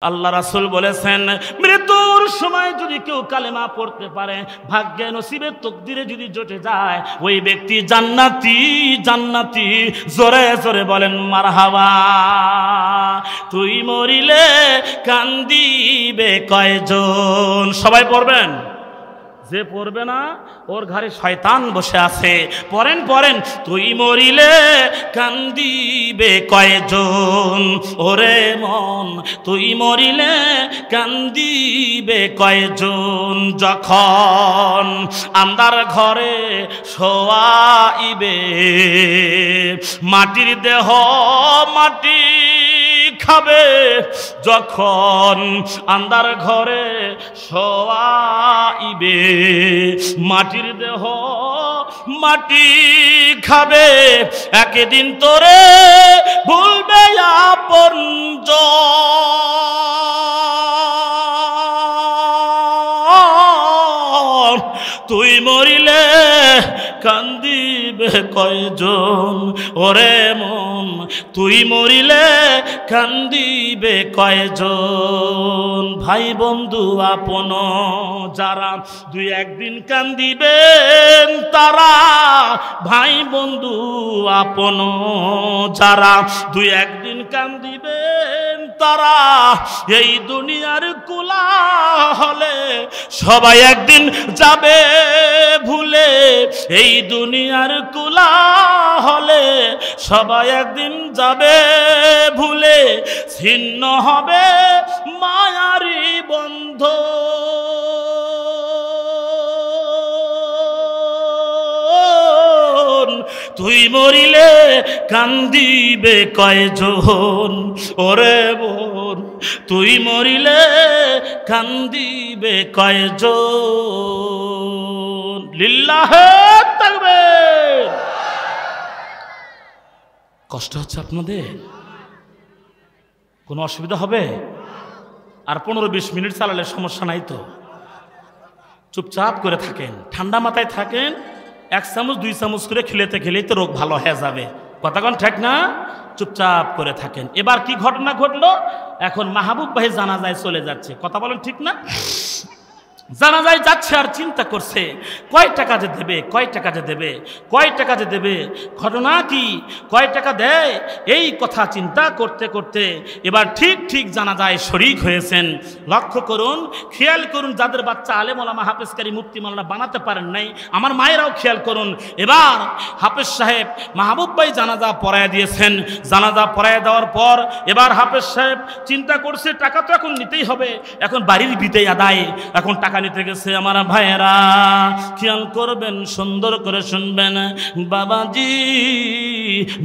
আল্লাহ রাসূল বলেছেন, মৃত্যুর সময় যদি কেউ কালেমা পড়তে পারে, ভাগ্যে নসিবে তকদিরে যদি জুটে যায়, ওই ব্যক্তি জান্নাতি জান্নাতি। জোরে জোরে বলেন মারহাবা। তুই মরিলে কান্দিবে কয়জন? সবাই পড়বেন। যে পড়বে না ওর ঘরে শয়তান বসে আছে। পড়েন পড়েন। তুই মরিলে কান্দিবে কয়জন? ওরে মন, তুই মরিলে কান্দিবে কয়জন? যখন আন্ধার ঘরে শোয়াইবে, মাটির দেহ মাটি খাবে। যখন আন্ধার ঘরে শোয়াইবে, মাটির দেহ মাটি খাবে। একদিন তোরে ভুলবে আপনজন। তুই মরিলে কান্দিবে কয়জন? ওরে মন, তুই মরিলে কান্দিবে কয়জন? ভাই বন্ধু আপন যারা দুই একদিন কান্দিবেন তারা, ভাই বন্ধু আপন যারা দুই একদিন কান্দিবেন তারা, এই দুনিয়ার কুলা হলে সবাই একদিন যাবে ভুলে। এই দুনিয়ার কুলা হলে সবাই একদিন যাবে ভুলে। ছিন্ন হবে মায়ারি বন্ধ। তুই মরিলে কান্দিবে কয়জন? ওরে বোন, তুই মরিলে কান্দিবে কয়জন? লিল্লাহে তাকবীর। কষ্ট হচ্ছে আপনাদের? কোনো অসুবিধা হবে? আর 15-20 মিনিট চালালে সমস্যা নাই তো? চুপচাপ করে থাকেন, ঠান্ডা মাথায় থাকেন। 1 চামচ 2 চামচ করে খেলেতে খেলেই তো রোগ ভালো হয়ে যাবে। কথা কোন ঠিক না? চুপচাপ করে থাকেন। এবার কি ঘটনা ঘটলো? এখন মাহবুব ভাই জানাজায় চলে যাচ্ছে। কথা বলেন ঠিক না? জানাজায় যাচ্ছে আর চিন্তা করছে কয় টাকা যে দেবে, কয় টাকা যে দেবে, কয় টাকা যে দেবে। ঘটনা কি, কয় টাকা দেয় এই কথা চিন্তা করতে করতে এবার ঠিক ঠিক জানাজায় শরীক হয়েছেন। লক্ষ্য করুন, খেয়াল করুন, যাদের বাচ্চা আলেম ওলামা হাফেজকারী মুফতি মাওলানা বানাতে পারেন নাই, আমার মায়েরাও খেয়াল করুন। এবার হাফেজ সাহেব মাহবুব ভাই জানাজা পড়ায় দিয়েছেন। জানাজা পড়ায় দেওয়ার পর এবার হাফেজ সাহেব চিন্তা করছে টাকা তো এখন নিতেই হবে, এখন বাড়ির বিদায় আদায়, এখন টাকা নিতে গেছে। আমার ভাইয়েরা খেয়াল করবেন, সুন্দর করে শুনবেন। বাবাজি,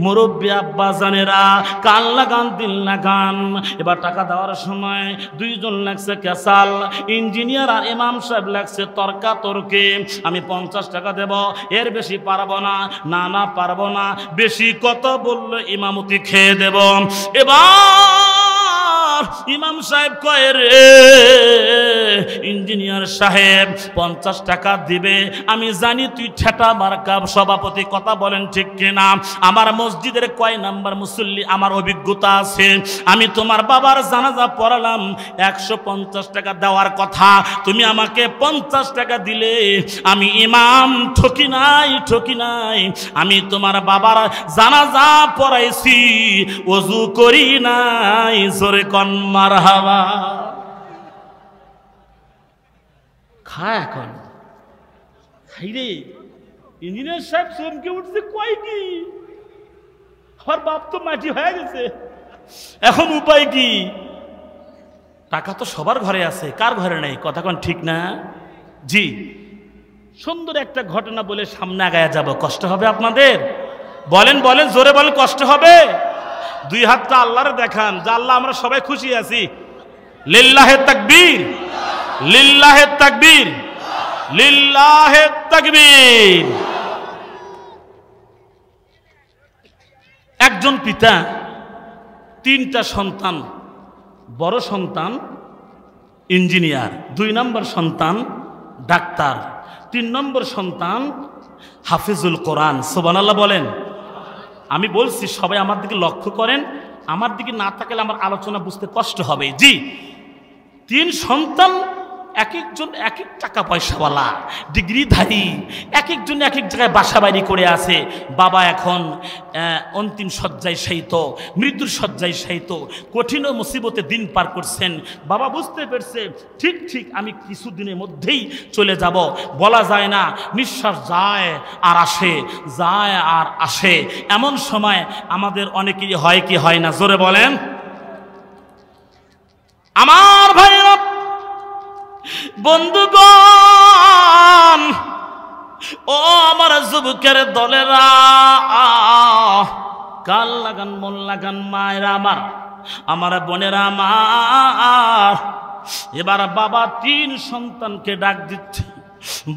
মুরব্বী আব্বা জানেরা, কান লাগান দিল লাগান। এবার টাকা দেওয়ার সময় 2 জন লাগছে ক্যাসাল, ইঞ্জিনিয়ার আর ইমাম সাহেব লাগছে তর্কাতর্কি। আমি 50 টাকা দেব, এর বেশি পারবো না। না না পারবো না, বেশি কত বললে ইমামতি খেয়ে দেব। এবার ইমাম সাহেব কয়, রে ইঞ্জিনিয়ার সাহেব 50 টাকা দিবে। আমি জানি তুই ঠেটা মার্কা সভাপতি, কথা বলেন ঠিক কিনা? আমার মসজিদের কয় নাম্বার মুসল্লি আমার অভিজ্ঞতা আছে। আমি তোমার বাবার জানাজা পড়ালাম, 150 টাকা দেওয়ার কথা, তুমি আমাকে 50 টাকা দিলে। আমি ইমাম ঠকি নাই, ঠকি নাই। আমি তোমার বাবার জানাজা পড়াইছি, ওযু করি নাই। জোরে কোন মারহাবা। খা এখন খাই রে। ইঞ্জিনিয়ার সাহেব চমকে উঠছে, কয় কি আমার বাপ তো মাটি হয়ে গেছে, এখন উপায় কি? টাকা তো সবার ঘরে আছে, কার ঘরে নেই? কথা কোন ঠিক না? জি, সুন্দর একটা ঘটনা বলে সামনে আগায়া যাব। কষ্ট হবে আপনাদের? বলেন বলেন, জোরে বলেন, কষ্ট হবে? 2 হাতটা আল্লাহরে দেখান, যে আল্লাহ আমরা সবাই খুশি আছি। লিল্লাহে তাকবীর, লিল্লাহে তাকবীর, লিল্লাহে তাকবীর। একজন পিতা 3টা সন্তান, বড় সন্তান ইঞ্জিনিয়ার, 2 নম্বর সন্তান ডাক্তার, 3 নম্বর সন্তান হাফিজুল কোরআন। সুবহানাল্লাহ বলেন। আমি বলছি সবাই আমার দিকে লক্ষ্য করেন, আমার দিকে না তাকালে আমার আলোচনা বুঝতে কষ্ট হবে। জি, 3 সন্তান, এক একজন এক এক টাকা পয়সাওয়ালা, ডিগ্রিধারী, এক একজন এক এক জায়গায় বাসা বাড়ি করে আছে। বাবা এখন অন্তিম শয্যায় শায়িত, মৃত্যুর শয্যায় শায়িত, কঠিন মুসিবতে দিন পার করছেন। বাবা বুঝতে পেরেছে ঠিক ঠিক আমি কিছুদিনের মধ্যেই চলে যাব। বলা যায় না, নিঃশ্বাস যায় আর আসে, যায় আর আসে। এমন সময় আমাদের অনেকেরই হয় কি হয় না, জোরে বলেন। আমার ভাইরা, বন্ধুগণ, ও আমার যুবকের দলেরা, কাল লাগান মন লাগান মায়েরা আমার বোনেরা আমার, এবার বাবা 3 সন্তানকে ডাক দিচ্ছে,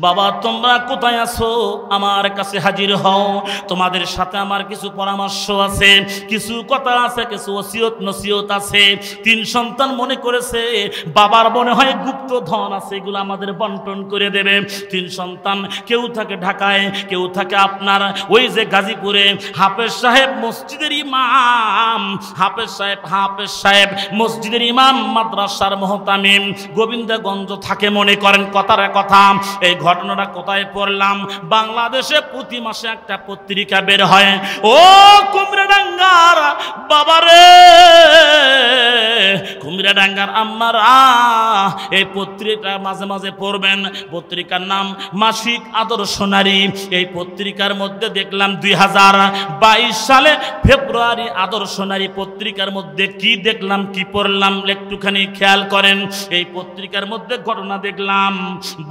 বাবা তোমরা কোথায় আছো? আমার কাছে হাজির হও। তোমাদের সাথে আমার কিছু পরামর্শ আছে, কিছু কথা আছে, কিছু ওসিয়ত নসিহত আছে। 3 সন্তান মনে করেছে বাবার মনে হয় গুপ্ত ধন আছে, এগুলো আমাদের বন্টন করে দেবে। 3 সন্তান, কেউ থাকে ঢাকায়, কেউ থাকে আপনার ওই যে গাজীপুরে। হাফেজ সাহেব মসজিদের ইমাম, হাফেজ সাহেব মসজিদের ইমাম, মাদ্রাসার মুহতামিম, গোবিন্দগঞ্জ থাকে। মনে করেন কথার কথা। এই ঘটনাটা কোথায় পড়লাম? বাংলাদেশে প্রতি মাসে একটা পত্রিকা বের হয়, ও কুমিরাডাঙ্গার বাবারে, কুমিরাডাঙ্গার আম্মারা, এই পত্রিকা মাঝে মাঝে পড়বেন। পত্রিকার নাম মাসিক আদর্শ নারী। এই পত্রিকার মধ্যে দেখলাম 2022 সালে ফেব্রুয়ারি আদর্শ নারী পত্রিকার মধ্যে কি দেখলাম, কি পড়লাম একটুখানি খেয়াল করেন। এই পত্রিকার মধ্যে ঘটনা দেখলাম,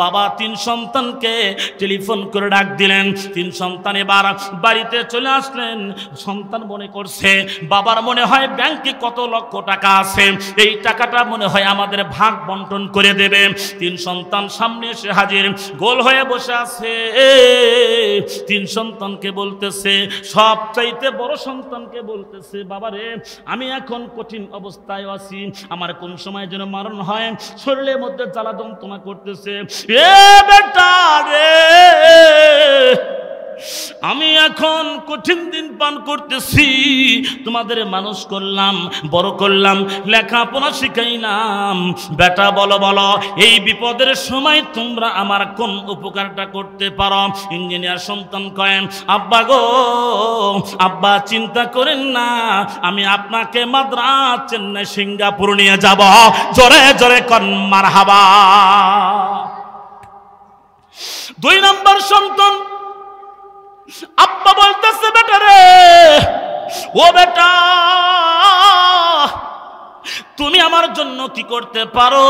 বাবা 3 সন্তানকে টেলিফোন করে ডাক দিলেন। 3 সন্তান এবার বাড়িতে চলে আসলেন। সন্তান মনে করছে বাবার মনে হয় ব্যাংকে কত লক্ষ টাকা আছে, এই টাকাটা মনে হয় আমাদের ভাগ বন্টন করে দেবে। 3 সন্তান সামনে এসে হাজির, গোল হয়ে বসে আছে। 3 সন্তানকে বলতেছে, সবচাইতে বড় সন্তানকে বলতেছে, বাবারে আমি এখন কঠিন অবস্থায় আছি, আমার কোন সময় যেন মরণ হয়, শরীরের মধ্যে জ্বালা যন্ত্রণা করতেছে। বেটা রে, আমি এখন কঠিন দিন পান করতেছি, তোমাদের মানুষ করলাম, বড় করলাম, লেখাপড়া শিখাইলাম, বেটা বলো বলো এই বিপদের সময় তোমরা আমার কোন উপকারটা করতে পারো? ইঞ্জিনিয়ার সন্তান কয়, আব্বা গো, আব্বা চিন্তা করেন না, আমি আপনাকে মাদ্রাজ, চেন্নাই, সিঙ্গাপুর নিয়ে যাব। জোরে জোরে কন মারহাবা। 2 নম্বর সন্তান, আব্বা বলতেছে, বেটা রে, ও বেটা, তুমি আমার জন্য কি করতে পারো?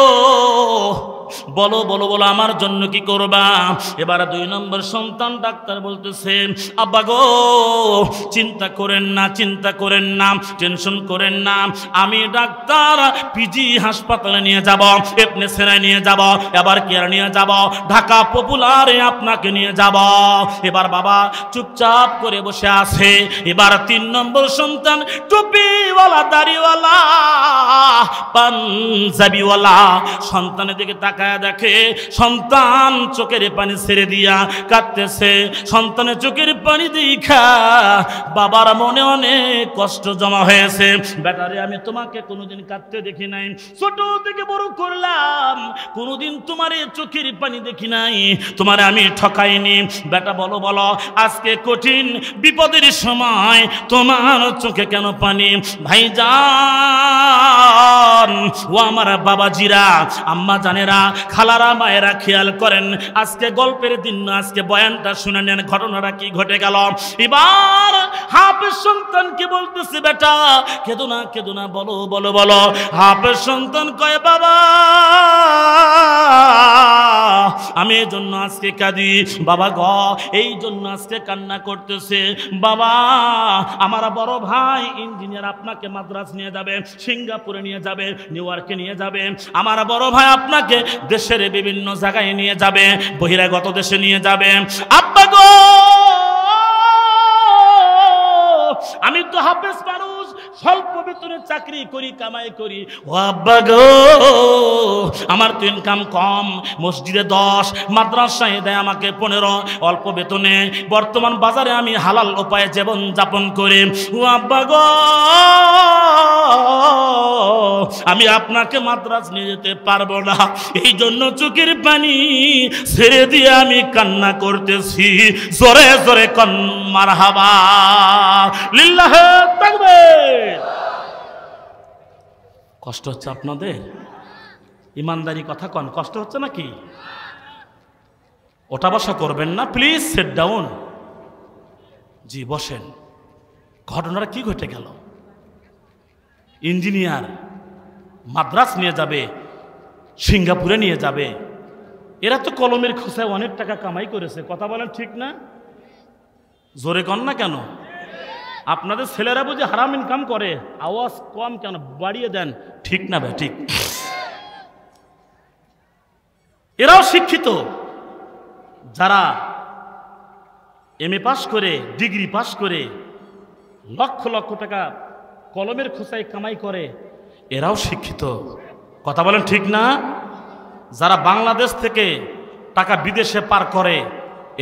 বলো বলো বলো, আমার জন্য কি করবা? এবার 2 নম্বর সন্তান ডাক্তার বলতেছে, আব্বা গো, চিন্তা করেন না, চিন্তা করেন না, টেনশন করেন না, আমি ডাক্তার পিজি হাসপাতালে নিয়ে যাব, এপনে সেনায় নিয়ে যাব, এবার কেয়ার নিয়ে যাব, ঢাকা পপুলারে আপনাকে নিয়ে যাব। এবার বাবা চুপচাপ করে বসে আছে। এবার 3 নম্বর সন্তান, টুপিওয়ালা, দাড়িওয়ালা, পাঞ্জাবিওয়ালা, সন্তানের দিকে তাকায় দেখে সন্তান চোখের পানি ছেড়ে দিয়া কাঁদতেছে। সন্তানের চোখের পানি দেখা বাবার মনে অনেক কষ্ট জমা হয়েছে। বেটারে, আমি তোমাকে কোনোদিন কাঁদতে দেখি নাই, ছোট থেকে বড় করলাম, কোনোদিন তোমার চোখের পানি দেখি নাই, তোমারে আমি ঠকাইনি। বেটা বলো বলো, আজকে কঠিন বিপদের সময় তোমার চোখে কেন পানি? ভাইজান, ও আমার বাবাজিরা, আম্মা জানেরা, খালারা, মায়েরা, খেয়াল করেন, আজকে গল্পের দিন না, আজকে বয়ানটা শুনে নেন, ঘটনাটা কি ঘটে গেল। এবার হাফেজ সন্তানকে বলতেছে, বেটা কেঁদো না, কেঁদো না, বলো বলো বলো। হাফেজ সন্তান কয়, বাবা আমি এই জন্য আজকে কাঁদি, বাবা গ এই জন্য আজকে কান্না করতেছে। বাবা, আমার বড় ভাই ইঞ্জিনিয়ার, আপনাকে মাদ্রাজ নিয়ে যাবে, সিঙ্গাপুরে নিয়ে যাবে, নিউ ইয়র্কে নিয়ে যাবে, আমার বড় ভাই আপনাকে দেশের বিভিন্ন জায়গায় নিয়ে যাবে, বহিরাগত দেশে নিয়ে যাবে। আব্বা গো, আমি তো হাফেজ মানুষ, স্বল্প বেতনে চাকরি করি, কামাই করি। ও আব্বা গো, আমার তো ইনকাম কম, মসজিদে 10, মাদ্রাসায় দেয় আমাকে 15, অল্প বেতনে বর্তমান বাজারে আমি হালাল উপায়ে জীবন যাপন করে ও আব্বা গো আমি আপনাকে মাদ্রাজ নিয়ে যেতে পারবো না, এই জন্য চোখের পানি ছেড়ে দিয়ে আমি কান্না করতেছি। জোরে জোরে কন মারহাবা লিল্লাহে তাকবীর। কষ্ট হচ্ছে আপনাদের? ইমানদারি কথা কন, কষ্ট হচ্ছে নাকি? ওটা বসা করবেন না প্লিজ, সেট ডাউন। জি বসেন। ঘটনাটা কি ঘটে গেল? ইঞ্জিনিয়ার মাদ্রাজ নিয়ে যাবে, সিঙ্গাপুরে নিয়ে যাবে। এরা তো কলমের খোঁচায় অনেক টাকা কামাই করেছে, কথা বলেন ঠিক না? জোরে কন না কেন? আপনাদের ছেলেরা বুঝে হারাম ইনকাম করে, আওয়াজ কম কেন, বাড়িয়ে দেন, ঠিক না ভাই? ঠিক। এরাও শিক্ষিত, যারা MA পাস করে, ডিগ্রি পাস করে লক্ষ লক্ষ টাকা কলমের খোঁচায় কামাই করে, এরাও শিক্ষিত, কথা বলেন ঠিক না? যারা বাংলাদেশ থেকে টাকা বিদেশে পার করে,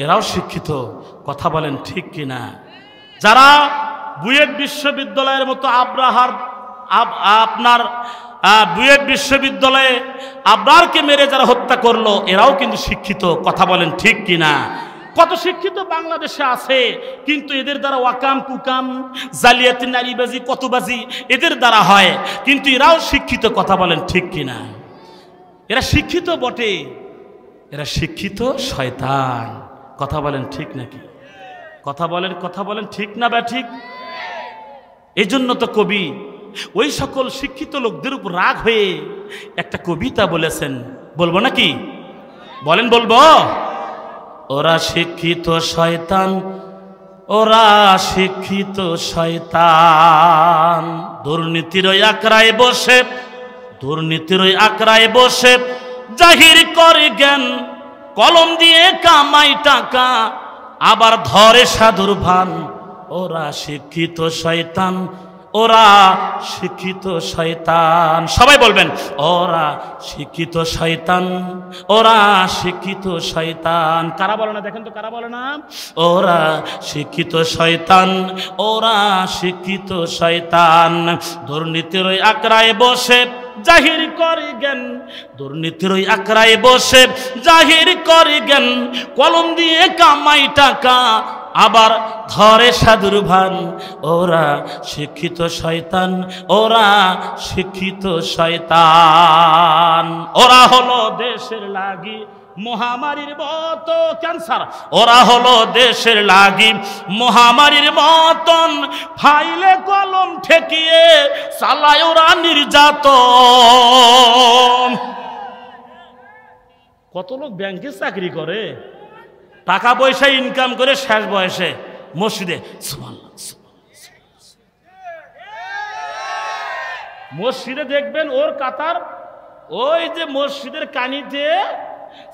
এরাও শিক্ষিত, কথা বলেন ঠিক কিনা? যারা বুয়েট বিশ্ববিদ্যালয়ের মতো আপনার বুয়েট বিশ্ববিদ্যালয়ে আবরারকে মেরে যারা হত্যা করলো, এরাও কিন্তু শিক্ষিত, কথা বলেন ঠিক কিনা? কত শিক্ষিত বাংলাদেশে আছে, কিন্তু এদের দ্বারা ওয়াকাম কুকাম জালিয়াতি নারীবাজি কতবাজি এদের দ্বারা হয়, কিন্তু এরাও শিক্ষিত, কথা বলেন ঠিক কিনা? এরা শিক্ষিত বটে, এরা শিক্ষিত শয়তান, কথা বলেন ঠিক নাকি? কথা বলেন ঠিক না বা ঠিক? এই জন্য তো কবি ওই সকল শিক্ষিত লোকদের উপর রাগ হয়ে একটা কবিতা বলেছেন, বলবো নাকি? বলেন বলবো? ওরা শিক্ষিত শয়তান, ওরা শিক্ষিত শয়তান, দুর্নীতির আকড়ায় বসে, দুর্নীতির আকড়ায় বসে জাহির করে জ্ঞান, কলম দিয়ে কামাই টাকা আবার ধরে সাধুর ভান। ওরা শিক্ষিত শয়তান, ওরা শিক্ষিত শয়তান, সবাই বলবেন ওরা শিক্ষিত শয়তান, ওরা শিক্ষিত শয়তান। কারা বলে না দেখেন তো, কারা বলে না? ওরা শিক্ষিত শয়তান, ওরা শিক্ষিত শয়তান, দুর্নীতির ওই আকড়ায় বসে জাহির করে জ্ঞান, দুর্নীতির ওই আকড়ায় বসে জাহির করে জ্ঞান, কলম দিয়ে কামাই টাকা আবার ধরে সাধুর ভান। ওরা শিক্ষিত শয়তান, ওরা শিক্ষিত শয়তান। ওরা হলো দেশের লাগি মহামারীর মতো ক্যান্সার, ওরা হলো দেশের লাগি মহামারীর মতন, ফাইলে কলম ঠেকিয়ে চালায় ওরা নির্যাতন। কত লোক ব্যাংকে চাকরি করে, টাকা পয়সা ইনকাম করে শেষ বয়সে মসজিদে মসজিদে দেখবেন ওর কাতার, ওই যে মসজিদের কানিতে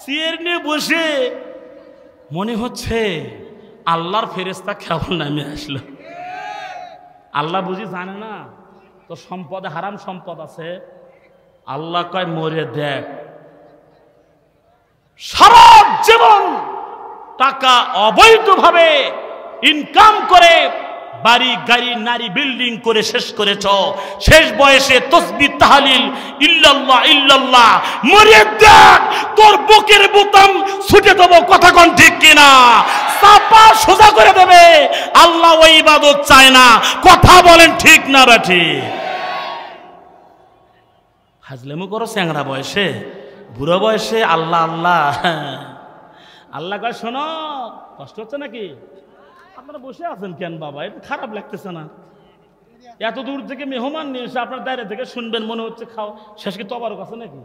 চেয়ার নিয়ে বসে মনে হচ্ছে আল্লাহর ফেরেশতা কেবল নামে আসলো। আল্লাহ বুঝি জানে না তো সম্পদে হারাম সম্পদ আছে? আল্লাহ কয় মরে দেখ, সারা জীবন টাকা অবৈধভাবে ইনকাম করে বাড়ি গাড়ি নারী বিল্ডিং করে শেষ করেছ, শেষ বয়সে তাসবিহ তাহলিল ইল্লাল্লাহ ইল্লাল্লাহ, মরে দেখ তোর বুকের বোতাম ছুটে দেব, কথা কোন ঠিক কিনা? চাপা সোজা করে দেবে। আল্লাহ ওই ইবাদত চায় না, কথা বলেন ঠিক না বাঠি? হাজলেমু করো চ্যাংড়া বয়সে, বুড়ো বয়সে আল্লাহ আল্লাহ। আল্লাহ কয় শোনো, কষ্ট হচ্ছে নাকি? আপনারা বসে আছেন কেন বাবা? এটা খারাপ লাগতেছে না? এত দূর থেকে মেহমান নিয়ে এসে আপনার দাঁড়িয়ে থেকে শুনবেন, মনে হচ্ছে খাও শেষ কি তবার কাছে নাকি?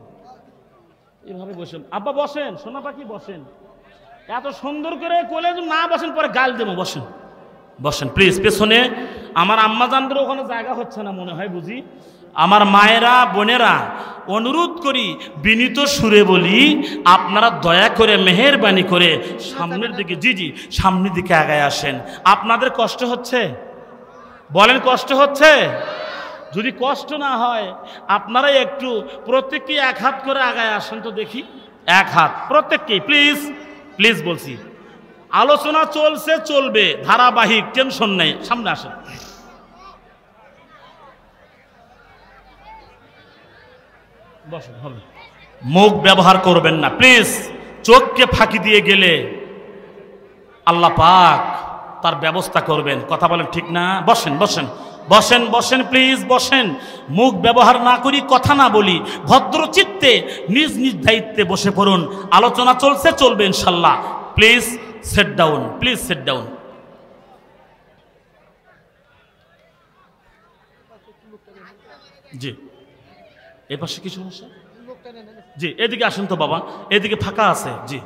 এইভাবে বসেন। আব্বা বসেন, সোনা পাখি বসেন। এত সুন্দর করে কোলে না বসেন পরে গাল দেবো। বসেন বসেন প্লিজ। পেছনে আমার আম্মা জানদের ওখানে জায়গা হচ্ছে না মনে হয় বুঝি। আমার মায়েরা বোনেরা অনুরোধ করি, বিনীত সুরে বলি, আপনারা দয়া করে মেহেরবানি করে সামনের দিকে, জি জি সামনের দিকে আগায় আসেন। আপনাদের কষ্ট হচ্ছে? বলেন কষ্ট হচ্ছে? যদি কষ্ট না হয় আপনারাই একটু প্রত্যেককে এক হাত করে আগায় আসেন তো দেখি, এক হাত প্রত্যেককেই, প্লিজ প্লিজ বলছি। আলোচনা চলছে, চলবে, ধারাবাহিক, টেনশন নেই, সামনে আসেন। বসেন, হবে। মুখ ব্যবহার করবেন না প্লিজ। চোখকে ফাঁকি দিয়ে গেলে আল্লাহ পাক তার ব্যবস্থা করবেন। কথা বলেন ঠিক না? বসেন বসেন বসেন বসেন প্লিজ বসেন। মুখ ব্যবহার না করি, কথা না বলি, ভদ্র চিত্তে নিজ নিজ দায়িত্বে বসে পড়ুন। আলোচনা চলছে, চলবে ইনশাল্লাহ। Please sit down, please sit down. জি, এ পাশে কি সমস্যা? জি, এদিকে আসেন তো বাবা, এদিকে ফাঁকা আছে। জি,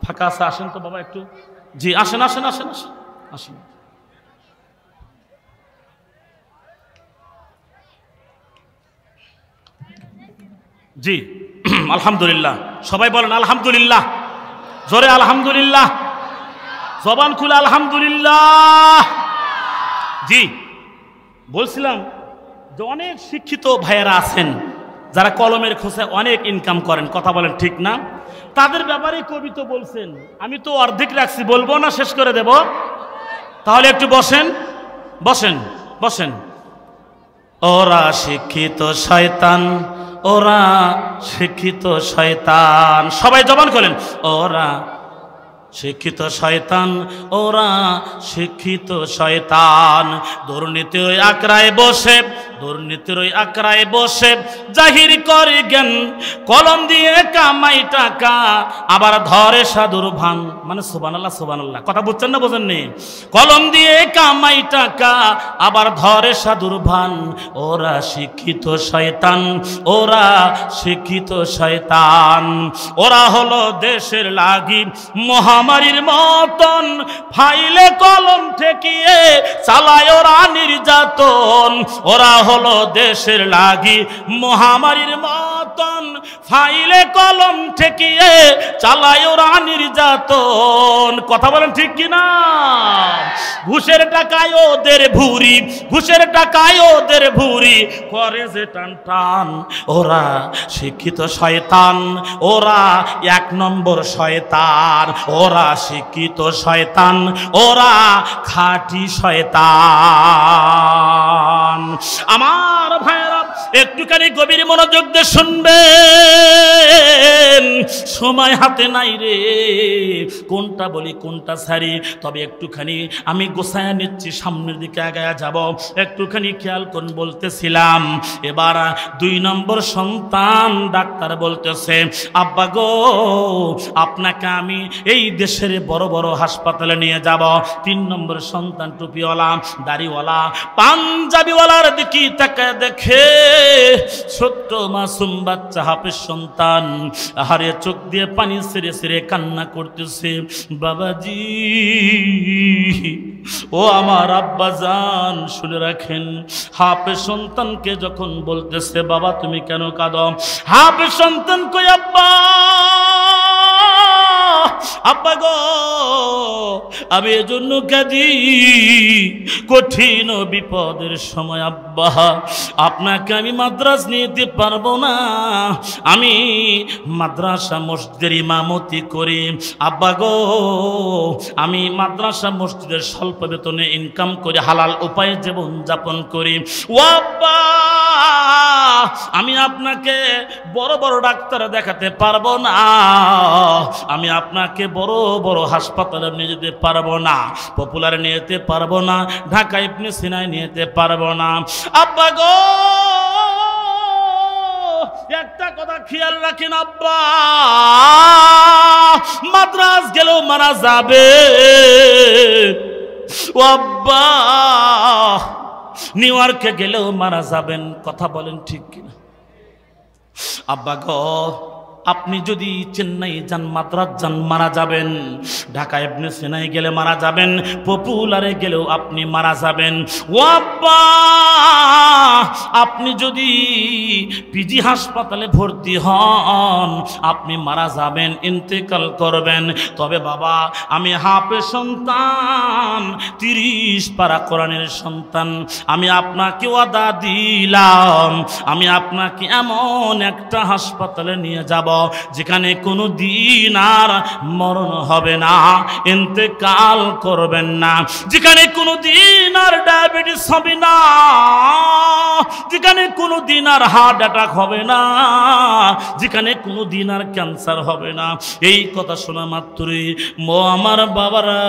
ফাঁকা আছে, আসেন তো বাবা একটু। জি, আসেন আসেন আসেন আসেন আসেন। জি, আলহামদুলিল্লাহ। সবাই বলেন আলহামদুলিল্লাহ, জোরে আলহামদুলিল্লাহ, জবান খুলে আলহামদুলিল্লাহ। জি, বলছিলাম যে অনেক শিক্ষিত ভাইয়েরা আছেন যারা কলমের খোঁজে অনেক ইনকাম করেন। কথা বলেন ঠিক না? তাদের ব্যাপারে কবি তো বলছেন, আমি তো অর্ধেক রাখছি, বলবো না, শেষ করে দেব। তাহলে একটু বসেন বসেন বসেন। ওরা শিক্ষিত শয়তান, ওরা শিক্ষিত শয়তান। সবাই জবান করেন, ওরা শিক্ষিত শয়তান, ওরা শিক্ষিত শয়তান। দুর্নীতির ওই আকড়ায় বসে, দুর্নীতির ওই আকড়ায় বসে জাহির করে জ্ঞান, কলম দিয়ে কামাই টাকা, আবার ধরে সাধুর ভান। মানে সুবহানাল্লাহ সুবহানাল্লাহ, কথা বুঝছেন না বোঝেননি? কলম দিয়ে কামাই টাকা, আবার ধরে সাধুর ভান। ওরা শিক্ষিত শয়তান, ওরা শিক্ষিত শয়তান। ওরা হলো দেশের লাগি মহামারীর মতন, ফাইলে কলম ঠেকিয়ে চালায় ওরা নির্যাতন। ওরা হলো দেশের লাগি মহামারীর মতন, ফাইলে কলম ঠেকিয়ে চালায় ওরা নির্যাতন। কথা বলেন ঠিক কিনা? ঘুষের টাকায় ওদের ভুরি, ঘুষের টাকায় ওদের ভুরি, করে যে টান টান। ওরা শিক্ষিত শয়তান, ওরা এক নম্বর শয়তান। ওরা শিক্ষিত শয়তান, ওরা খাঁটি শয়তান। আমার ভাইরা একটুখানি গভীর মনোযোগ দিয়ে শুনবেন, সময় হাতে নাই রে, কোনটা বলি কোনটা ছাড়ি। তবে একটুখানি আমি গোছায়া নিচ্ছি, সামনের দিকে আগায়া যাব। একটুখানি খেয়াল করুন, বলতেছিলাম এবার 2 নম্বর সন্তান। ডাক্তার বলতেছে, আব্বা গো আপনাকে আমি এই দেশের বড় বড় হাসপাতালে নিয়ে যাব। 3 নম্বর সন্তান টুপিওয়ালা, দাড়িওয়ালা, পাঞ্জাবিওয়ালার দিকে তাকায় দেখে ছোট্ট মাসুম বাচ্চা হাফেজ সন্তান, আহারে চোখ দিয়ে পানি ছেড়ে ছেড়ে কান্না করতেছে। বাবাজি, ও আমার আব্বা জান, শুনে রাখেন, হাফেজ সন্তানকে যখন বলতেছে বাবা তুমি কেন কাঁদো, হাফেজ সন্তান কই আব্বা, আব্বা গো আমি এজন্য কাঁদি, কঠিন বিপদের সময় আব্বা আপনাকে আমি মাদ্রাস নিতে পারবো না, আমি মাদ্রাসা মসজিদের ইমামতি করি। আব্বা গো আমি মাদ্রাসা মসজিদের স্বল্প বেতনে ইনকাম করে হালাল উপায়ে জীবন যাপন করি। ও আব্বা আমি আপনাকে বড় বড় ডাক্তার দেখাতে পারবো না, আমি আপনাকে বড় বড় হাসপাতালে নিয়ে যেতে পারবো না, পপুলারে নিয়ে যেতে পারবো না, ঢাকা ইবনে সিনায় নিয়ে যেতে পারবো না। আব্বা গো একটা কথা খেয়াল রাখেন আব্বা, মাদ্রাস গেলেও মারা যাবে। ও আব্বা নিউ ইয়র্কে গেলেও মারা যাবেন। কথা বলেন ঠিক কিনা? আব্বা গো আপনি যদি চেন্নাই যান, মাদ্রাজ যান, মারা যাবেন। ঢাকা ইবনে সিনায় গেলে মারা যাবেন, পপুলারে গেলেও আপনি মারা যাবেন। ও আব্বা, আপনি যদি পিজি হাসপাতালে ভর্তি হন, আপনি মারা যাবেন, ইন্তেকাল করবেন। তবে বাবা, আমি হাফেজ সন্তান, 30 পারা কোরআনের সন্তান, আমি আপনাকে ওয়াদা দিলাম, আমি আপনাকে এমন একটা হাসপাতালে নিয়ে যাব যেখানে কোনো দিন আর মরণ হবে না, ইন্তেকাল করবেন না, যেখানে কোনো দিন আর ডায়াবেটিস হবে না, যেখানে কোনো দিন আর হার্ট অ্যাটাক হবে না, যেখানে কোনো দিন আর ক্যান্সার হবে না। এই কথা শোনা মাত্রই আমার বাবারা,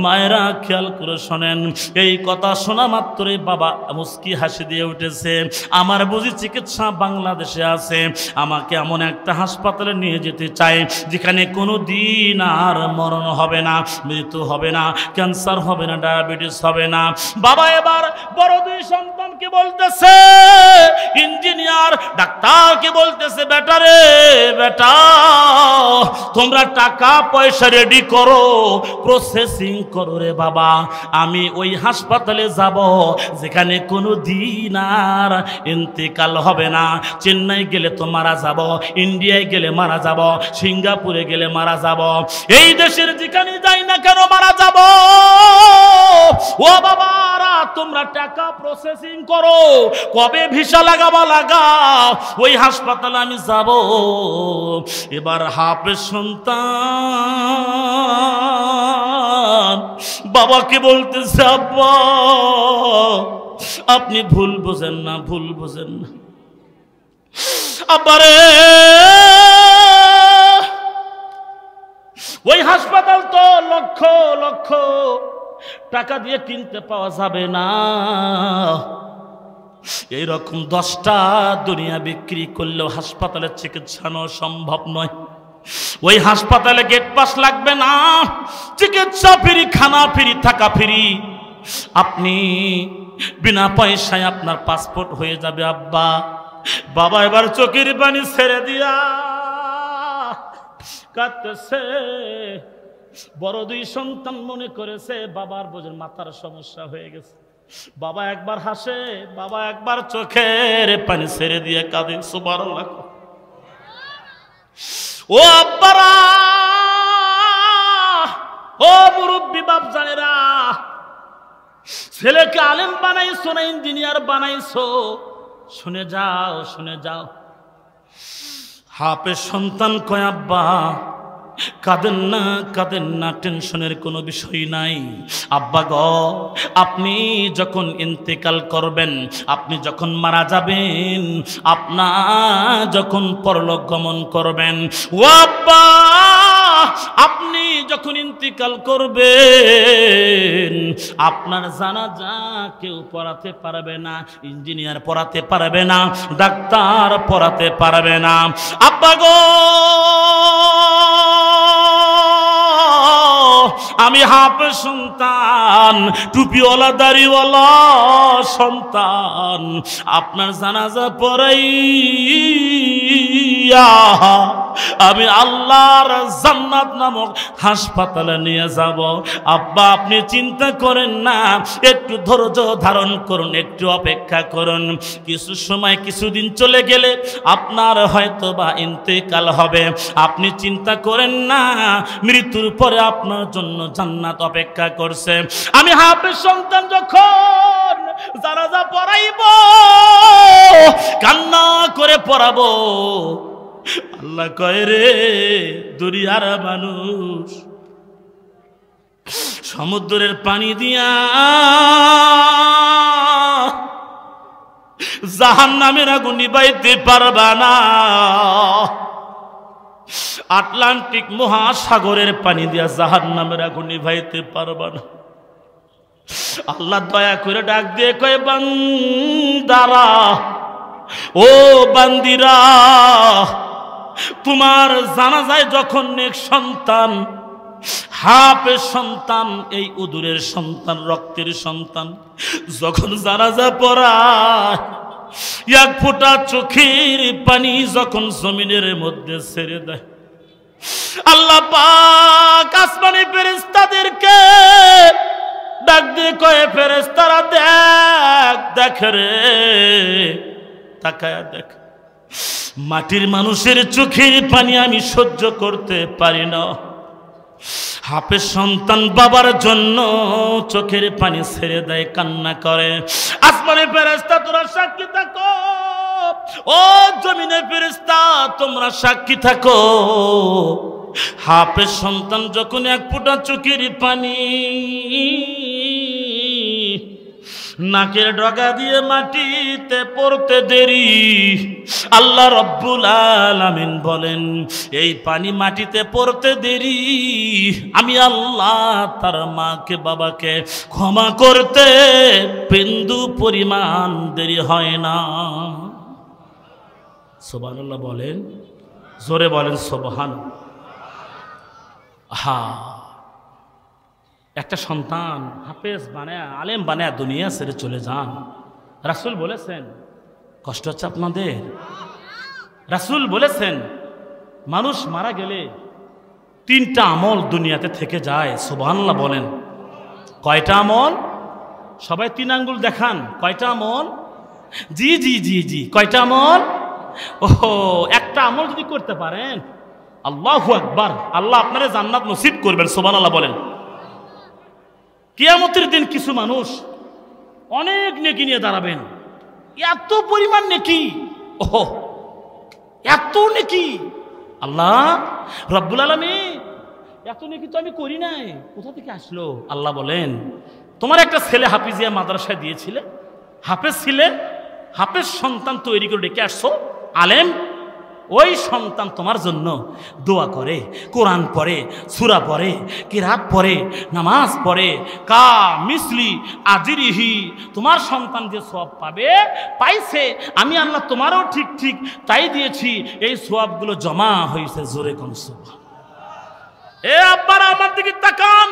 মায়েরা খেয়াল করে শোনেন, এই কথা শোনা মাত্রই বাবা মুস্কি হাসি দিয়ে উঠেছে। আমার বুঝি চিকিৎসা বাংলাদেশে আছে, আমাকে এমন একটা হাসপাতালে নিয়ে যেতে চাই যেখানে কোনো দিন আর মরণ হবে না, মৃত্যু হবে না, ক্যান্সার হবে না, ডায়াবেটিস হবে না। বাবা এবার বড় 2 সন্তানকে বলতেছে, ইঞ্জিনিয়ার ডাক্তারকে বলতেছে, বেটা রে বেটা, তোমরা টাকা পয়সা রেডি করো, প্রসেসিং করো রে বাবা, আমি ওই হাসপাতালে যাব যেখানে কোনো দিন আর ইন্তেকাল হবে না। চেন্নাই গেলে তো মারা যাব, ইন্ডিয়ায় গেলে মারা যাব, সিঙ্গাপুরে গেলে মারা যাব, এই দেশের যেখানে যাই না কেন মারা যাব। ও বাবারা, তোমরা টাকা প্রসেসিং করো, কবে ভিসা লাগাবা লাগাও, ওই হাসপাতালে আমি যাব। এবার হাফেজ সন্তান বাবাকে বলতেছে, আব্বা আপনি ভুল বোঝেন না, ভুল বোঝেন না আব্বারে, ওই হাসপাতাল তো লক্ষ লক্ষ টাকা দিয়ে কিনতে পাওয়া যাবে না, এইরকম 10টা দুনিয়া বিক্রি করলেও হাসপাতালের চিকিৎসা নেওয়া সম্ভব নয়। ওই হাসপাতালে গেট পাস লাগবে না, চিকিৎসা ফ্রি, খানা ফ্রি, থাকা ফ্রি, আপনি বিনা পয়সায় আপনার পাসপোর্ট হয়ে যাবে আব্বা। বাবা এবার চোখের পানি ছেড়ে দিয়া কাঁদতেছে। বড় 2 সন্তান মনে করেছে বাবার বোঝের মাথার সমস্যা হয়ে গেছে। বাবা একবার হাসে, বাবা একবার চোখের পানি ছেড়ে দিয়ে কাঁদে। সুবহানাল্লাহ। ও আব্বারা, ও মুরব্বী বাপ জানেরা, ছেলেকে আলেম বানাইছো না ইঞ্জিনিয়ার বানাইছো, শুনে যাও, শুনে যাও। হাফেজ সন্তান কয়, আব্বা কাঁদেন না, কাঁদেন না, টেনশনের কোনো বিষয় নাই। আব্বা গো, আপনি যখন ইন্তেকাল করবেন, আপনি যখন মারা যাবেন, আপনার যখন পরলোক গমন করবেন, ও আব্বা আপনি যখন ইন্তেকাল করবেন, আপনার জানাজা কেউ পড়াতে পারবে না, ইঞ্জিনিয়ার পড়াতে পারবে না, ডাক্তার পড়াতে পারবে না। আব্বা গো, আমি হাফেজ সন্তান, টুপিওয়ালা দাড়িওয়ালা সন্তান, আপনার জানাজা পড়াইয়া আমি আল্লাহর জান্নাত নামক হাসপাতালে নিয়ে যাব। আব্বা আপনি চিন্তা করেন না, একটু ধৈর্য ধারণ করুন, একটু অপেক্ষা করুন, কিছু সময় কিছুদিন চলে গেলে আপনার হয়তো বা ইন্তেকাল হবে। আপনি চিন্তা করেন না, মৃত্যুর পরে আপনার জন্য জান্নাত অপেক্ষা করছে। আমি হাফেজ সন্তান যখন জানাজা পড়াইব, কান্না করে পড়াবো, আল্লাহ কয় রে দুনিয়ার মানুষ, সমুদ্রের পানি দিয়া জাহান্নামের আগুন নিভাইতে পারবা না, আটলান্টিক মহাসাগরের পানি দিয়া জাহান্নামের আগুন নিভাইতে পারবা না। আল্লাহ দয়া করে ডাক দিয়ে কয়, বান্দারা, ও বান্দিরা, তোমার জানাজায় যখন নেক সন্তান, হাফেজ সন্তান, এই উদুরের সন্তান, রক্তের সন্তান, যখন জানাজা পড়ায়, এক ফোঁটা চোখের পানি যখন জমিনের মধ্যে ছেড়ে দেয়, আল্লাহ পাক আসমানি ফেরেশতাদেরকে ডাক দিয়ে কয়ে, ফেরেশতারা দেখ দেখ রে, তাকায়া দেখ, মাটির মানুষের চোখের পানি আমি সহ্য করতে পারি না। হাফেজ সন্তান বাবার জন্য চোখের পানি ছেড়ে দেয়, কান্না করে। আসমানের ফেরেশতা তোরা সাক্ষী থাকো, ও জমিনের ফেরেশতা তোমরা সাক্ষী থাকো, হাফেজ সন্তান যখন এক ফোঁটা চোখের পানি নাকের ডগা দিয়ে মাটিতে পড়তে দেরি, আল্লাহ রব্বুল আলামিন বলেন এই পানি মাটিতে পড়তে দেরি, আমি আল্লাহ তার মাকে বাবাকে ক্ষমা করতে বিন্দু পরিমাণ দেরি হয় না। সুবহানাল্লাহ বলেন, জোরে বলেন সুবহানাল্লাহ। হ্যাঁ, একটা সন্তান হাফেজ বানায়, আলেম বানায় দুনিয়া ছেড়ে চলে যান। রাসূল বলেছেন, কষ্ট হচ্ছে আপনাদের? রাসূল বলেছেন মানুষ মারা গেলে 3টা আমল দুনিয়াতে থেকে যায়। সুবহানাল্লাহ বলেন। কয়টা আমল? সবাই 3 আঙ্গুল দেখান। কয়টা আমল? জি জি জি জি, কয়টা আমল? ওহো, একটা আমল যদি করতে পারেন, আল্লাহু আকবার, আল্লাহ আপনারে জান্নাত নসিব করবেন। সুবহানাল্লাহ বলেন। কিয়ামতের দিন কিছু মানুষ অনেক নেকি নিয়ে দাঁড়াবেন, এত পরিমাণ নেকি, ওহো এত নেকি, আল্লাহ রব্বুল আলামিন এত নেকি তো আমি করি নাই, কোথা থেকে আসলো? আল্লাহ বলেন তোমার একটা ছেলে হাফিজিয়া মাদ্রাসায় দিয়েছিলে, হাফেজ ছিলে, হাফেজ সন্তান তৈরি করে ডেকে আসছো, আলেম, ওই সন্তান তোমার জন্য দোয়া করে, কোরআন পড়ে, সূরা পড়ে, কিরাত পড়ে, নামাজ পড়ে, কা মিসলি আজিরিহি, তোমার সন্তান যে সওয়াব পাবে পাইছে, আমি আল্লাহ তোমারও ঠিক ঠিক তাই দিয়েছি, এই সওয়াবগুলো জমা হয়েছে। জোরে কোন সুবহানাল্লাহ। এ আব্বারা আমার দিকে তাকান,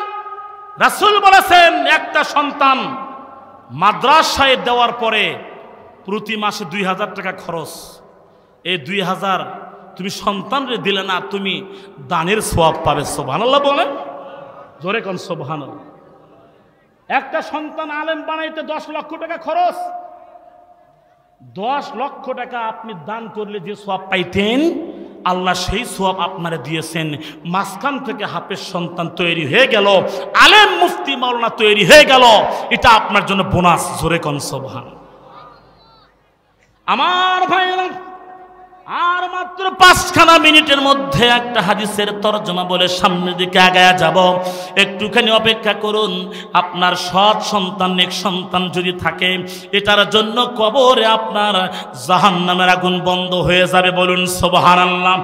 রাসূল বলেছেন একটা সন্তান মাদ্রাসায় দেওয়ার পরে প্রতি মাসে 2000 টাকা খরচ, এই 2000 তুমি সন্তানরে দিলে না, তুমি দানের সওয়াব পাবে। সুবহানাল্লাহ বলেন, জোরে কোন সুবহানাল্লাহ। একটা সন্তান আলেম বানাইতে 10 লক্ষ টাকা খরচ, 10 লক্ষ টাকা আপনি দান করলে যে সওয়াব পাইতেন, আল্লাহ সেই সওয়াব আপনারে দিয়েছেন। মাঝখান থেকে হাফেজ সন্তান তৈরি হয়ে গেল, আলেম মুফতি মাওলানা তৈরি হয়ে গেল, এটা আপনার জন্য বোনাস। জোরে কোন সুবহানাল্লাহ। আমার ভাইরা, আর মাত্র 5খানা মিনিটের মধ্যে একটা হাদিসের তরজমা বলে সামনের দিকে আগায়া যাব, একটুখানি অপেক্ষা করুন। আপনার সৎ সন্তান, নেক সন্তান যদি থাকে, এটার জন্য কবরে আপনার জাহান্নামের আগুন বন্ধ হয়ে যাবে। বলুন সুবহানাল্লাহ।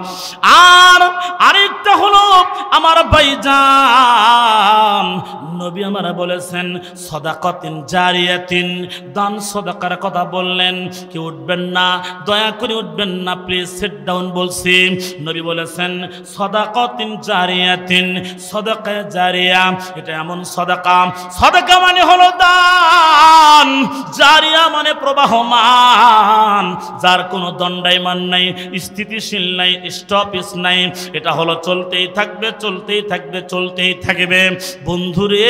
আর আরেকটা হলো আমার ভাইজান, নবী আমারা বলেছেন সাদাকাতিন জারিয়াতিন, দান সাদাকার কথা বললেন। কি উঠবেন না, দয়া করে উঠবেন না, প্লিজ সিট ডাউন বলছি। নবী বলেছেন সাদাকাতিন জারিয়াতিন, সাদাকা জারিয়া এটা এমন সাদাকা, সাদাকা মানে হলো দান, জারিয়া মানে প্রবাহমান, যার কোনো দণ্ডায়মান নাই, স্থিতিশীল নাই, স্টপেজ নাই, এটা হলো চলতেই থাকবে, চলতেই থাকবে, চলতেই থাকবে। বন্ধুরে,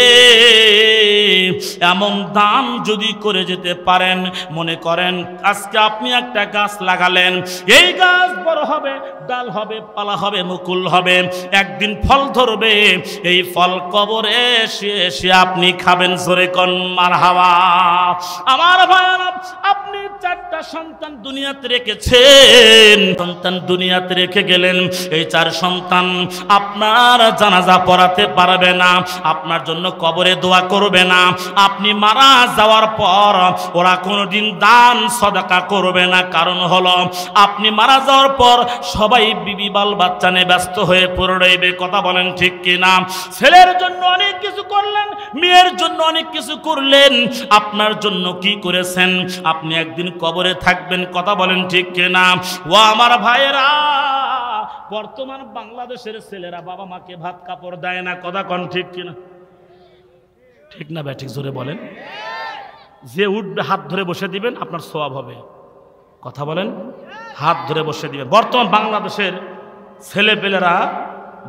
এমন দান যদি করে যেতে পারেন, মনে করেন আজকে আপনি একটা গাছ লাগালেন, এই গাছ বড় হবে, ডাল হবে, পালা হবে, মুকুল হবে, একদিন ফল ধরবে, এই ফল কবরে এসে এসে আপনি খাবেন। জোরে কোন মারহাবা। আমার ভাইরা, আপনি 4টা সন্তান দুনিয়াতে রেখেছেন, সন্তান দুনিয়াতে রেখে গেলেন, এই 4 সন্তান আপনার জানাজা পড়াতে পারবে না, আপনার জন্য কবরে দোয়া করবে না, আপনি মারা যাওয়ার পর ওরা কোনোদিন দান সাদাকা করবে না। কারণ হলো আপনি মারা যাওয়ার পর সবাই বিবি বাল বাচ্চা নিয়ে ব্যস্ত হয়ে পড়ে রইবে। কথা বলেন ঠিক কিনা? ছেলের জন্য অনেক কিছু করলেন, মেয়ের জন্য অনেক কিছু করলেন, আপনার জন্য কি করেছেন? আপনি একদিন কবরে থাকবেন। কথা বলেন ঠিক কিনা? ও আমার ভাইয়েরা, বর্তমান বাংলাদেশের ছেলেরা বাবা মাকে ভাত কাপড় দেয় না। কথা কন ঠিক কিনা? ঠিক না ব্যাঠিক? জোরে বলেন। যে উঠবে হাত ধরে বসে দিবেন, আপনার সওয়াব হবে। কথা বলেন, হাত ধরে বসে দিবেন। বর্তমান বাংলাদেশের ছেলেপেলেরা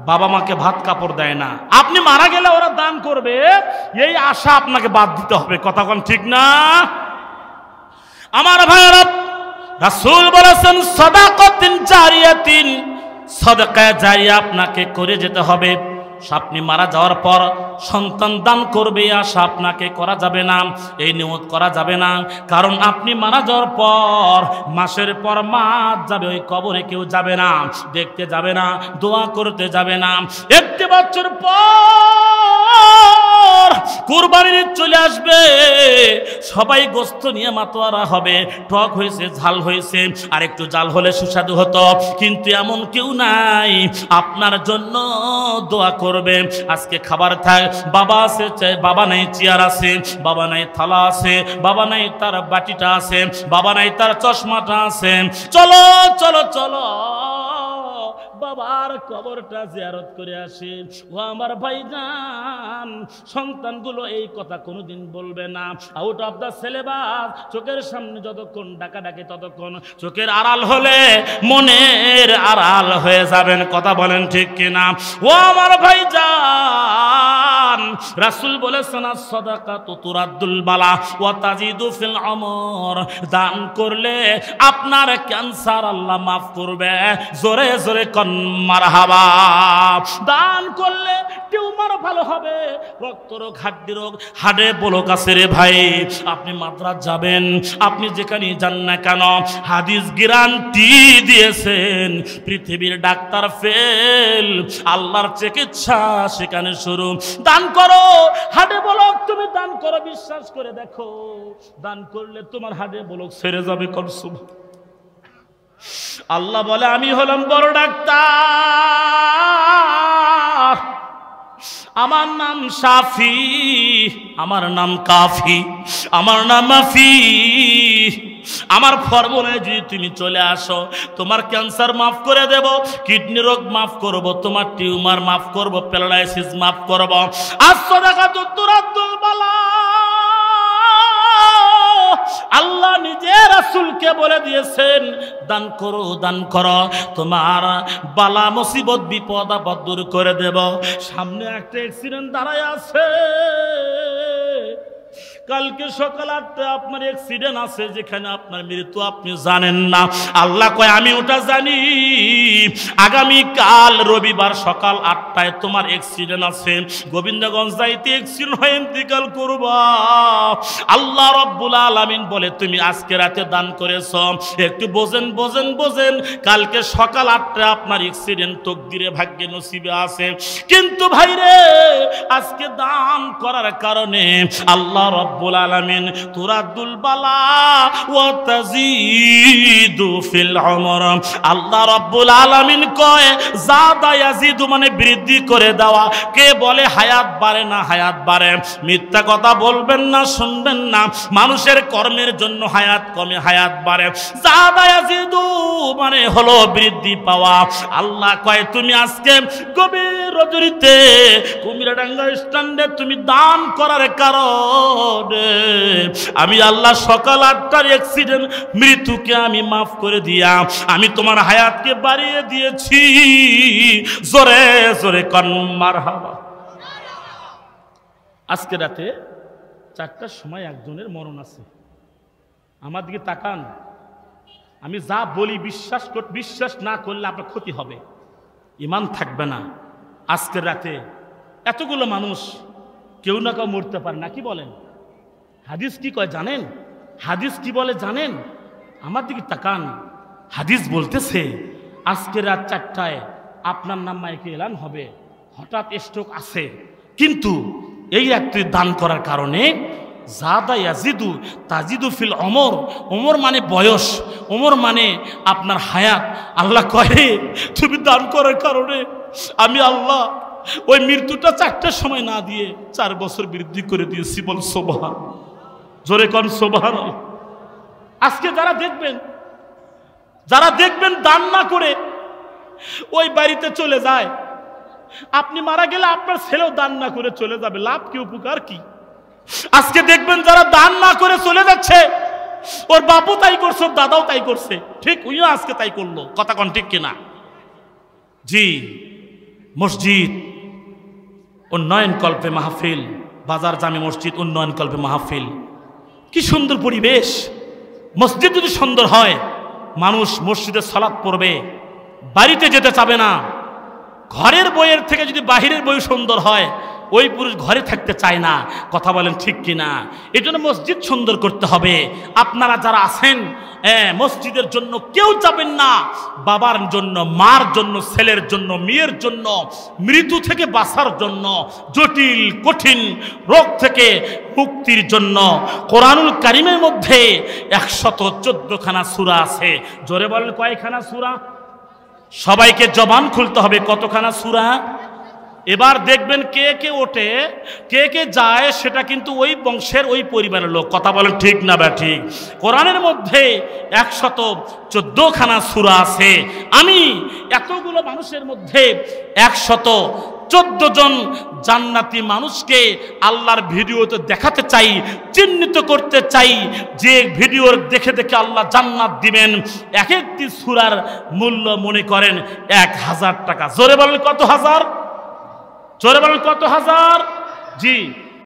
বাবা মাকে ভাত কাপড় দেয় না, আপনি মারা গেলে ওরা দান করবে, এই আশা আপনাকে বাদ দিতে হবে। কথা বলেন ঠিক না? আমার ভাইয়েরা, রাসূল বলেছেন সাদাকাতিন জারিয়াতিন, সাদাকা জারিয়া আপনাকে করে যেতে হবে। আপনি মারা যাওয়ার পর সন্তান দান করবে আশা আপনাকে করা যাবে না, এই নিয়ত করা যাবে না। কারণ আপনি মারা যাওয়ার পর মাসের পর মাস যাবে, ওই কবরে কেউ যাবে না, দেখতে যাবে না, দোয়া করতে যাবে না। একটি বছর পর কুরবানির ঈদ চলে আসবে, সবাই গোস্ত নিয়ে মাতোয়ারা হবে, টক হয়েছে, ঝাল হয়েছে, আর একটু জাল হলে সুস্বাদু হতো। কিন্তু এমন কেউ নাই আপনার জন্য দোয়া করবে। আজকে খাবার থাক, বাবা আছে, বাবা নাই চেয়ার আছে, বাবা নাই থালা আছে, বাবা নাই তার বাটিটা আছে, বাবা নাই তার চশমাটা আছে, চলো চলো চলো বাবার কবরটা জিয়ারত করে আসে। ও আমার ভাইজান, সন্তানগুলো এই কথা কোনোদিন বলবে না। আউট অফ দ্য সিলেবাস, চোখের সামনে যতক্ষণ ডাকা ডাকে ততক্ষণ চোখের আড়াল হলে মনের আড়াল হয়ে যাবেন। কথা বলেন ঠিক কিনা? ও আমার ভাইজান, রাসূল বলেছেন সাদাকাতু তুরাদ্দুল বালা ওয়া তাজিদু ফিল উমর, দান করলে আপনার ক্যান্সার আল্লাহ মাফ করবে। জোরে জোরে মারহাবা। দান করলে টিউমার ভালো হবে, রক্ত রোগ, হাড্ডি রোগ, হাড়ে বলক আছে রে ভাই। আপনি মাদ্রাজ যাবেন, আপনি যেখানে যান না কেন, হাদিস গ্যারান্টি দিয়েছেন, পৃথিবীর ডাক্তার ফেল, আল্লাহর চিকিৎসা সেখানে শুরু। দান করো, হাড়ে বলক তুমি দান করো, বিশ্বাস করে দেখো, দান করলে তোমার হাড়ে বলক ছেড়ে যাবে। করছো আল্লাহ বলে আমি হলাম বড় ডাক্তার, আমার নাম শাফি, আমার নাম কাফি, আমার নাম মাফি। আমার ফর্মুলায় যদি তুমি চলে আসো, তোমার ক্যান্সার মাফ করে দেব, কিডনি রোগ মাফ করব, তোমার টিউমার মাফ করব, প্যারালাইসিস মাফ করব। as-সাদাকাতু তুরাদ্দুল বালা, আল্লাহ নিজে রাসূলকে বলে দিয়েছেন দান করো, দান করো, তোমার বালা মুসিবত বিপদ আপদ দূর করে দেব। সামনে একটা অ্যাক্সিডেন্ট দাঁড়ায় আছে, কালকে সকাল 8টায় আপনার অ্যাক্সিডেন্ট আছে, যেখানে আপনার মৃত্যু আপনি জানেন না। আল্লাহ কয় আমি ওটা জানি, আগামী কাল রবিবার সকাল 8টায় তোমার অ্যাক্সিডেন্ট আছে, গোবিন্দগঞ্জ যাইতে অ্যাক্সিডেন্ট হয়ে ইন্তিকাল করবা। আল্লাহ রাব্বুল আলামিন বলে তুমি আজকে রাতে দান করেছো, একটু বোঝেন বোঝেন বোঝেন, কালকে সকাল 8টায় আপনার অ্যাক্সিডেন্ট তকদিরে ভাগ্যে নসিবে আছে। কিন্তু ভাইরে, আজকে দান করার কারণে আল্লাহ রাব্বুল আলামিন তুরাদ্দুল বালা ওয়া তাজিদু ফিল উমর, আল্লাহ রাব্বুল আলামিন কয় জাদা ইয়াজিদু মানে বৃদ্ধি করে দেওয়া। কে বলে হায়াত বাড়ে না, হায়াত বাড়ে। মিথ্যা কথা বলবেন না, শুনবেন না, মানুষের কর্মের জন্য হায়াত কমে, হায়াত বাড়ে। জাদা ইয়াজিদু মানে হলো বৃদ্ধি পাওয়া। আল্লাহ কয় তুমি আজকে গভীর রজনীতে কুমিরাডাঙ্গা স্ট্যান্ডে তুমি দান করার কারণে আমি আল্লাহ সকাল 8টার অ্যাক্সিডেন্ট মৃত্যুকে আমি মাফ করে দিয়া আমি তোমার হায়াতকে বাড়িয়ে দিয়েছি। জোরে জোরে কোন মারহাবা। আজকে রাতে 4টার সময় একজনের মরণ আছে। আমার দিকে তাকান, আমি যা বলি বিশ্বাস না করলে আপনার ক্ষতি হবে, ঈমান থাকবে না। আজকের রাতে এতগুলো মানুষ কেউ না কেউ মরতে পারে না, কি বলেন? হাদিস কি কয় জানেন? হাদিস কি বলে জানেন? আমার দিকে তাকান, হাদিস বলতেছে আজকে রাত 4টায় আপনার নাম মাইকে এলান হবে, হঠাৎ স্ট্রোক আছে, কিন্তু এই একটি দান করার কারণে জাদা ইয়াজিদু তাজিদু ফিল উমর, উমর মানে বয়স, উমর মানে আপনার হায়াত। আল্লাহ কহে তুমি দান করার কারণে আমি আল্লাহ ওই মৃত্যুটা 4টার সময় না দিয়ে 4 বছর বৃদ্ধি করে দিয়েছি। বল সুবহান, জোরে কোন সুবহান। আজকে যারা দেখবেন দান না করে ওই বাড়িতে চলে যায়, আপনি মারা গেলে আপনার ছেলেও দান না করে চলে যাবে, লাভ কি উপকার কি? আজকে দেখবেন যারা দান না করে চলে যাচ্ছে, ওর বাপও তাই করছে, ওর দাদাও তাই করছে, ঠিক উইও আজকে তাই করলো। কথা কোন ঠিক কিনা? জি, মসজিদ উন্নয়ন কল্পে মাহফিল, বাজার জামে মসজিদ উন্নয়ন কল্পে মাহফিল। কি সুন্দর পরিবেশ! মসজিদ যদি সুন্দর হয়, মানুষ মসজিদে সালাত পড়বে, বাড়িতে যেতে চাবে না। ঘরের বইয়ের থেকে যদি বাহিরের বই সুন্দর হয়, ওই পুরুষ ঘরে থাকতে চায় না। কথা বলেন ঠিক কিনা? এই জন্য মসজিদ সুন্দর করতে হবে। আপনারা যারা আছেন মসজিদের জন্য কেউ যাবেন না, বাবার জন্য, মার জন্য, ছেলের জন্য, মেয়ের জন্য, মৃত্যু থেকে বাঁচার জন্য, জটিল কঠিন রোগ থেকে মুক্তির জন্য। কোরআনুল কারীমের মধ্যে 114খানা সূরা আছে। জোরে বলেন কয়খানা সূরা? সবাইকে জবান খুলতে হবে, কতখানা সূরা? এবার দেখবেন কে কে ওঠে, কে কে যায়, সেটা কিন্তু ওই বংশের ওই পরিবারের লোক। কথা বলেন ঠিক না বা ঠিক? কোরআনের মধ্যে 114খানা সূরা আছে। আমি এতগুলো মানুষের মধ্যে 114 জন জান্নাতি মানুষকে আল্লাহর ভিডিওতে দেখাতে চাই, চিহ্নিত করতে চাই, যে ভিডিওর দেখে দেখে আল্লাহ জান্নাত দিবেন। এক একটি সূরার মূল্য মনে করেন 1000 টাকা। জোরে বলেন কত হাজার? জোরে বলেন কত হাজার? জি।